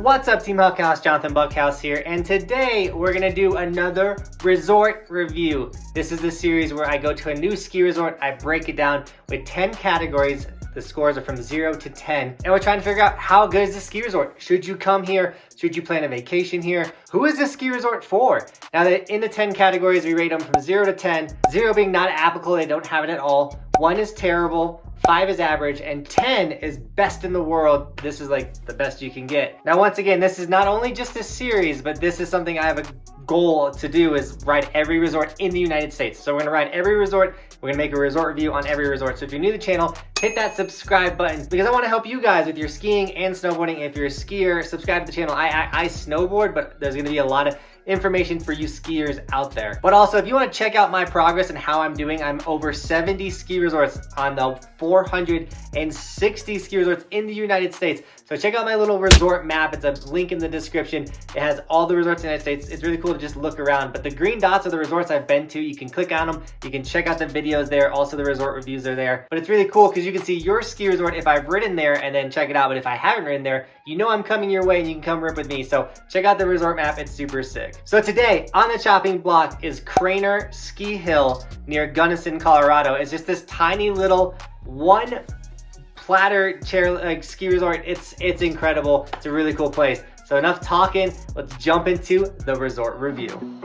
What's up, Team Buckhouse? Johnathan Buckhouse here, and today we're gonna do another resort review. This is the series where I go to a new ski resort, I break it down with 10 categories. The scores are from 0 to 10, and we're trying to figure out how good is the ski resort. Should you come here? Should you plan a vacation here? Who is this ski resort for? Now, in the 10 categories, we rate them from 0 to 10. 0 being not applicable, they don't have it at all. 1 is terrible. 5 is average, and 10 is best in the world. This is like the best you can get. Now, once again, this is not only just a series, but this is something I have a goal to do, is ride every resort in the United States. So we're gonna ride every resort. We're gonna make a resort review on every resort. So if you're new to the channel, hit that subscribe button because I wanna help you guys with your skiing and snowboarding. If you're a skier, subscribe to the channel. I snowboard, but there's gonna be a lot of information for you skiers out there. But also, if you want to check out my progress and how I'm doing, I'm over 70 ski resorts on the 460 ski resorts in the United States. So check out my little resort map. It's a link in the description. It has all the resorts in the United States. It's really cool to just look around. But the green dots are the resorts I've been to. You can click on them. You can check out the videos there. Also, the resort reviews are there. But it's really cool because you can see your ski resort if I've ridden there and then check it out. But if I haven't ridden there, you know I'm coming your way and you can come rip with me. So check out the resort map. It's super sick. So today on the chopping block is Cranor Ski Hill near Gunnison, Colorado. It's just this tiny little one platter chair ski resort. It's incredible. It's a really cool place. So enough talking, let's jump into the resort review.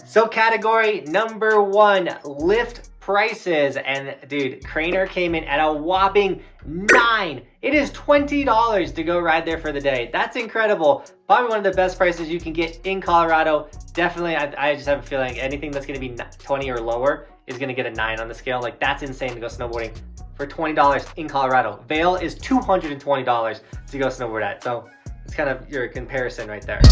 So category number 1, lift prices. And dude, Cranor came in at a whopping 9. It is $20 to go ride there for the day. That's incredible. Probably one of the best prices you can get in Colorado. Definitely, I just have a feeling anything that's gonna be 20 or lower is gonna get a 9 on the scale. Like, that's insane to go snowboarding for $20 in Colorado. Vail is $220 to go snowboard at. So it's kind of your comparison right there.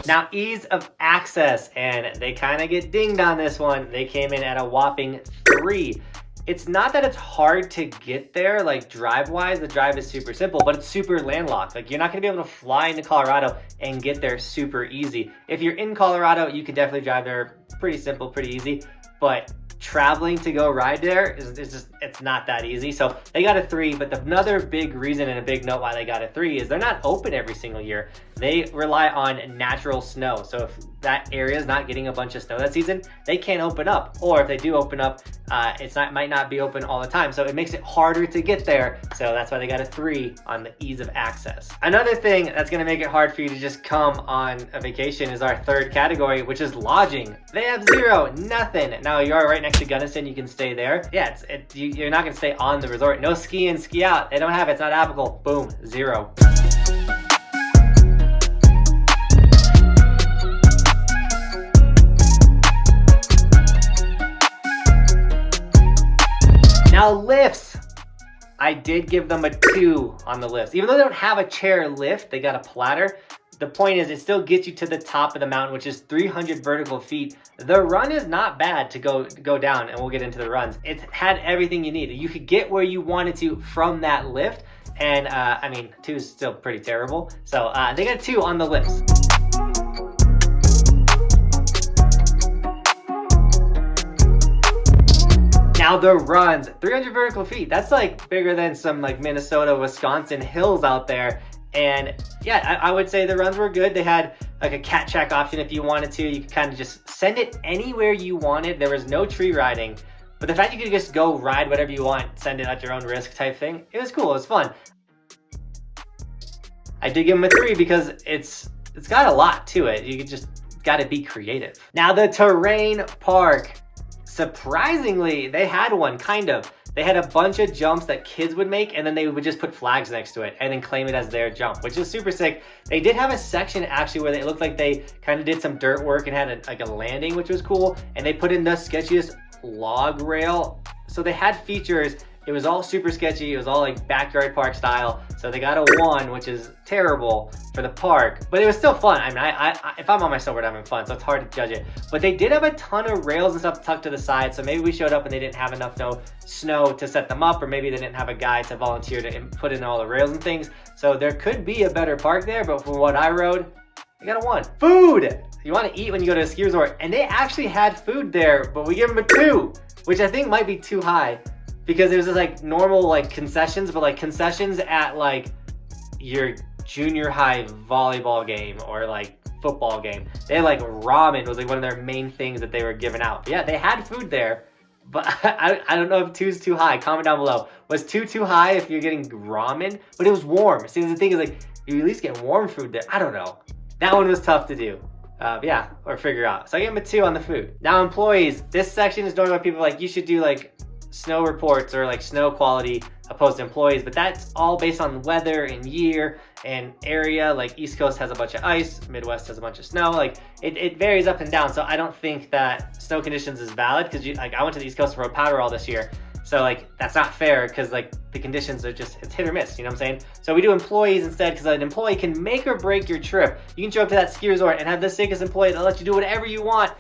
Now, ease of access, and they kind of get dinged on this one. They came in at a whopping 3. It's not that it's hard to get there, like drive-wise, the drive is super simple, but it's super landlocked. Like, you're not gonna be able to fly into Colorado and get there super easy. If you're in Colorado, you can definitely drive there pretty simple, pretty easy, but traveling to go ride there is just, it's not that easy. So they got a 3, but another big reason and a big note why they got a 3 is they're not open every single year. They rely on natural snow. So if that area is not getting a bunch of snow that season, they can't open up. Or if they do open up, might not be open all the time. So it makes it harder to get there. So that's why they got a 3 on the ease of access. Another thing that's gonna make it hard for you to just come on a vacation is our 3rd category, which is lodging. They have 0, nothing. Now, you are right next to Gunnison, you can stay there. Yeah, you're not gonna stay on the resort. No ski in, ski out. They don't have it, it's not applicable. Boom, 0. Now, lifts. I did give them a 2 on the lifts. Even though they don't have a chair lift, they got a platter. The point is, it still gets you to the top of the mountain, which is 300 vertical feet. The run is not bad to go down, and we'll get into the runs. It had everything you needed. You could get where you wanted to from that lift, and I mean, 2 is still pretty terrible. So they got 2 on the lifts. Now, the runs, 300 vertical feet. That's like bigger than some like Minnesota, Wisconsin hills out there. And yeah, I would say the runs were good. They had like a cat check option if you wanted to. You could kind of just send it anywhere you wanted. There was no tree riding. But the fact you could just go ride whatever you want, send it at your own risk type thing, it was cool, it was fun. I did give them a 3 because it's got a lot to it. You gotta be creative. Now, the terrain park. Surprisingly, they had one, kind of. They had a bunch of jumps that kids would make, and then they would just put flags next to it and then claim it as their jump, which is super sick. They did have a section actually where it looked like they kind of did some dirt work and had like a landing, which was cool. And they put in the sketchiest log rail. So they had features It was all super sketchy. It was all like backyard park style. So they got a 1, which is terrible for the park, but it was still fun. I mean, if I'm on my snowboard, I'm having fun, so it's hard to judge it. But they did have a ton of rails and stuff tucked to the side, so maybe we showed up and they didn't have enough snow to set them up, or maybe they didn't have a guy to volunteer to put in all the rails and things. So there could be a better park there, but from what I rode, I got a 1. Food! You want to eat when you go to a ski resort, and they actually had food there, but we give them a 2, which I think might be too high, because there's this like normal like concessions, but like concessions at like your junior high volleyball game or like football game. They had like ramen was like one of their main things that they were giving out. But yeah, they had food there, but I don't know if 2 is too high. Comment down below. Was 2 too high if you're getting ramen? But it was warm. See, the thing is like, you at least get warm food there. I don't know. That one was tough to do. Yeah, or figure out. So I gave them a 2 on the food. Now employees, this section is normally people like, you should do like snow reports or like snow quality opposed to employees, but that's all based on weather and year and area. Like East Coast has a bunch of ice, Midwest has a bunch of snow. Like it varies up and down. So I don't think that snow conditions is valid, because like I went to the East Coast for a powder all this year. So like that's not fair, because like the conditions are just, it's hit or miss, you know what I'm saying? So we do employees instead, because an employee can make or break your trip. You can show up to that ski resort and have the sickest employee that lets you do whatever you want,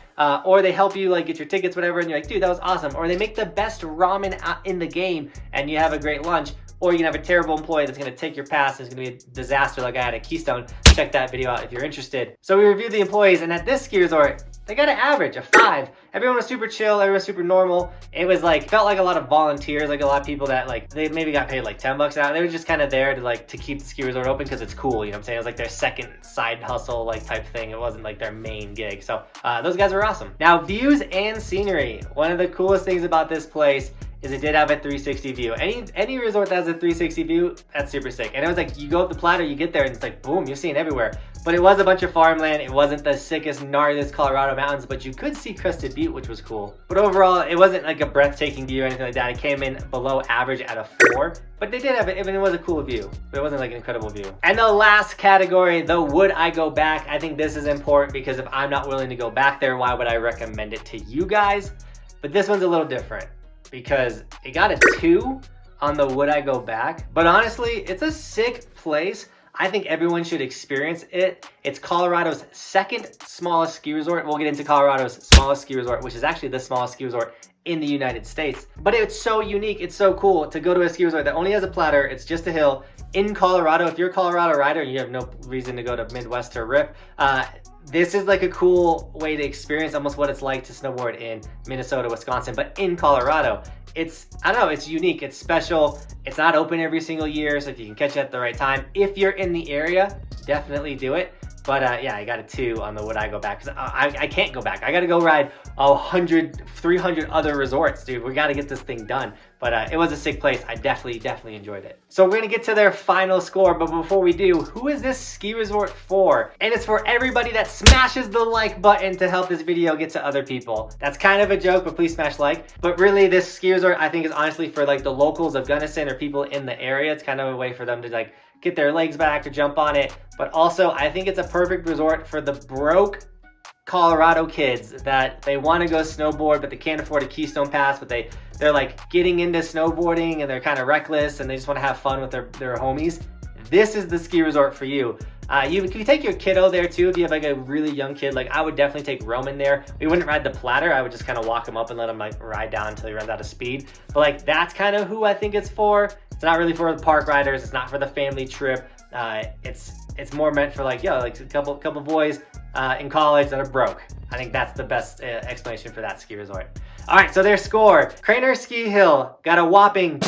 or they help you like get your tickets, whatever, and you're like, dude, that was awesome. Or they make the best ramen in the game and you have a great lunch. Or you can have a terrible employee that's gonna take your pass and it's gonna be a disaster like I had at Keystone. Check that video out if you're interested. So we reviewed the employees, and at this ski resort, they got an average of 5. Everyone was super chill, everyone was super normal. It was like, felt like a lot of volunteers, like a lot of people that like, they maybe got paid like 10 bucks an hour. They were just kind of there to like, to keep the ski resort open because it's cool, you know what I'm saying? It was like their second side hustle like type thing. It wasn't like their main gig. So those guys were awesome. Now views and scenery. One of the coolest things about this place is it did have a 360 view. Any resort that has a 360 view, that's super sick. And it was like, you go up the plateau, you get there, and it's like, boom, you're seeing everywhere. But it was a bunch of farmland. It wasn't the sickest, gnarliest Colorado mountains, but you could see Crested Butte, which was cool. But overall, it wasn't like a breathtaking view or anything like that. It came in below average at a 4, but they did have it, and it was a cool view, but it wasn't like an incredible view. And the last category, the would I go back? I think this is important, because if I'm not willing to go back there, why would I recommend it to you guys? But this one's a little different, because it got a 2 on the would I go back. But honestly, it's a sick place. I think everyone should experience it. It's Colorado's second smallest ski resort. We'll get into Colorado's smallest ski resort, which is actually the smallest ski resort in the United States. But it's so unique, it's so cool to go to a ski resort that only has a platter, it's just a hill in Colorado. If you're a Colorado rider and you have no reason to go to Midwest or RIP, this is like a cool way to experience almost what it's like to snowboard in Minnesota, Wisconsin, but in Colorado. It's, I don't know, it's unique, it's special. It's not open every single year, so if you can catch it at the right time, if you're in the area, definitely do it. But yeah, I got a 2 on the would I go back, because I can't go back. I gotta go ride 100, 300 other resorts, dude. We gotta get this thing done. But it was a sick place. I definitely enjoyed it. So we're gonna get to their final score, but before we do, who is this ski resort for? And it's for everybody that smashes the like button to help this video get to other people. That's kind of a joke, but please smash like. But really, this ski resort, I think, is honestly for like the locals of Gunnison or people in the area. It's kind of a way for them to like get their legs back or jump on it. But also, I think it's a perfect resort for the broke Colorado kids that they want to go snowboard, but they can't afford a Keystone Pass, but they're like getting into snowboarding and they're kind of reckless and they just want to have fun with their homies. This is the ski resort for you. You can take your kiddo there too if you have like a really young kid. Like I would definitely take Roman there. We wouldn't ride the platter. I would just kind of walk him up and let him like ride down until he runs out of speed. But like that's kind of who I think it's for. It's not really for the park riders. It's not for the family trip. It's more meant for like, like a couple boys in college that are broke. I think that's the best explanation for that ski resort. All right, so their score. Cranor Ski Hill got a whopping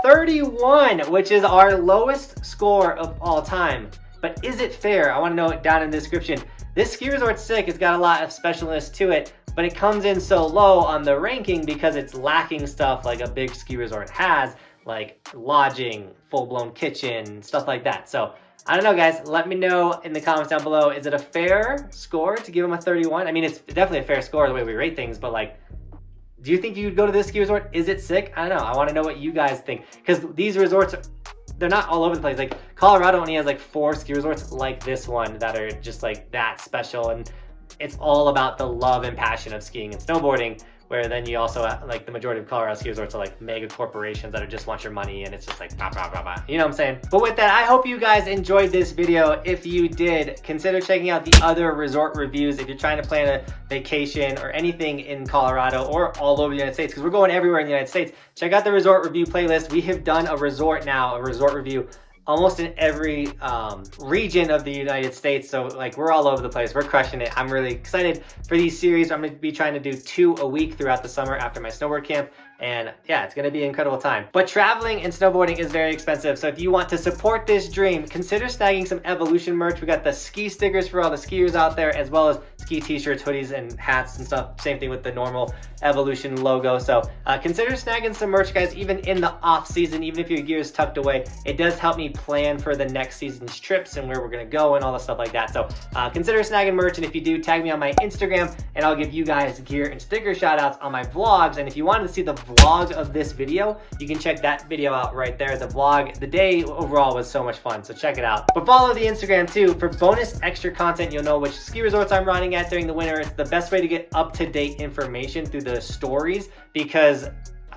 31, which is our lowest score of all time. But is it fair? I want to know it down in the description. This ski resort's sick. It's got a lot of specialness to it, but it comes in so low on the ranking because it's lacking stuff like a big ski resort has, like lodging, full-blown kitchen, stuff like that. So I don't know, guys. Let me know in the comments down below. Is it a fair score to give them a 31? I mean, it's definitely a fair score the way we rate things, but like, do you think you'd go to this ski resort? Is it sick? I don't know. I want to know what you guys think, because these resorts, they're not all over the place. Like Colorado only has like 4 ski resorts like this one that are just like that special, and it's all about the love and passion of skiing and snowboarding. where then you also like the majority of Colorado ski resorts are like mega corporations that just want your money, and it's just like blah, blah, blah, blah. You know what I'm saying? But with that, I hope you guys enjoyed this video. If you did, consider checking out the other resort reviews if you're trying to plan a vacation or anything in Colorado or all over the United States, because we're going everywhere in the United States. Check out the resort review playlist. We have done a resort review almost in every region of the United States. So like we're all over the place. We're crushing it. I'm really excited for these series. I'm gonna be trying to do 2 a week throughout the summer after my snowboard camp. And yeah, it's gonna be an incredible time. But traveling and snowboarding is very expensive. So if you want to support this dream, consider snagging some Evolution merch. We got the ski stickers for all the skiers out there, as well as ski t-shirts, hoodies, and hats and stuff. Same thing with the normal Evolution logo. So consider snagging some merch, guys, even in the off season, even if your gear is tucked away. It does help me plan for the next season's trips and where we're gonna go and all the stuff like that. So consider snagging merch, and if you do, tag me on my Instagram and I'll give you guys gear and sticker shout outs on my vlogs. And if you wanted to see the vlog of this video, you can check that video out right there. The vlog, the day overall was so much fun, so check it out. But follow the Instagram too for bonus extra content. You'll know which ski resorts I'm running at during the winter. It's the best way to get up-to-date information through the stories, because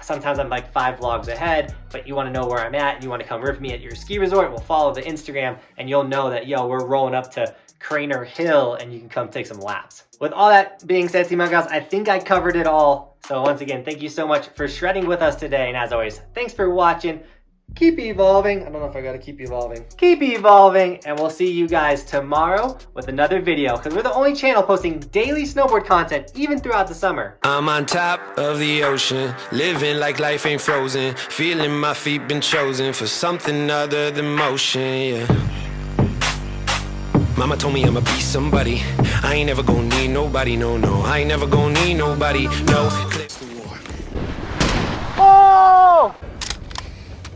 sometimes I'm like 5 vlogs ahead, but you want to know where I'm at and you want to come rip me at your ski resort. Well, follow the Instagram and you'll know that, yo, we're rolling up to Cranor Hill and you can come take some laps. With all that being said, Team Buckhouse, I think I covered it all. So once again, thank you so much for shredding with us today. And as always, thanks for watching. Keep evolving. I don't know if I gotta keep evolving. Keep evolving, and we'll see you guys tomorrow with another video, because we're the only channel posting daily snowboard content, even throughout the summer. I'm on top of the ocean, living like life ain't frozen, feeling my feet been chosen for something other than motion, yeah. Mama told me I'ma be somebody. I ain't never gonna need nobody, no, no. I ain't never gonna need nobody, no.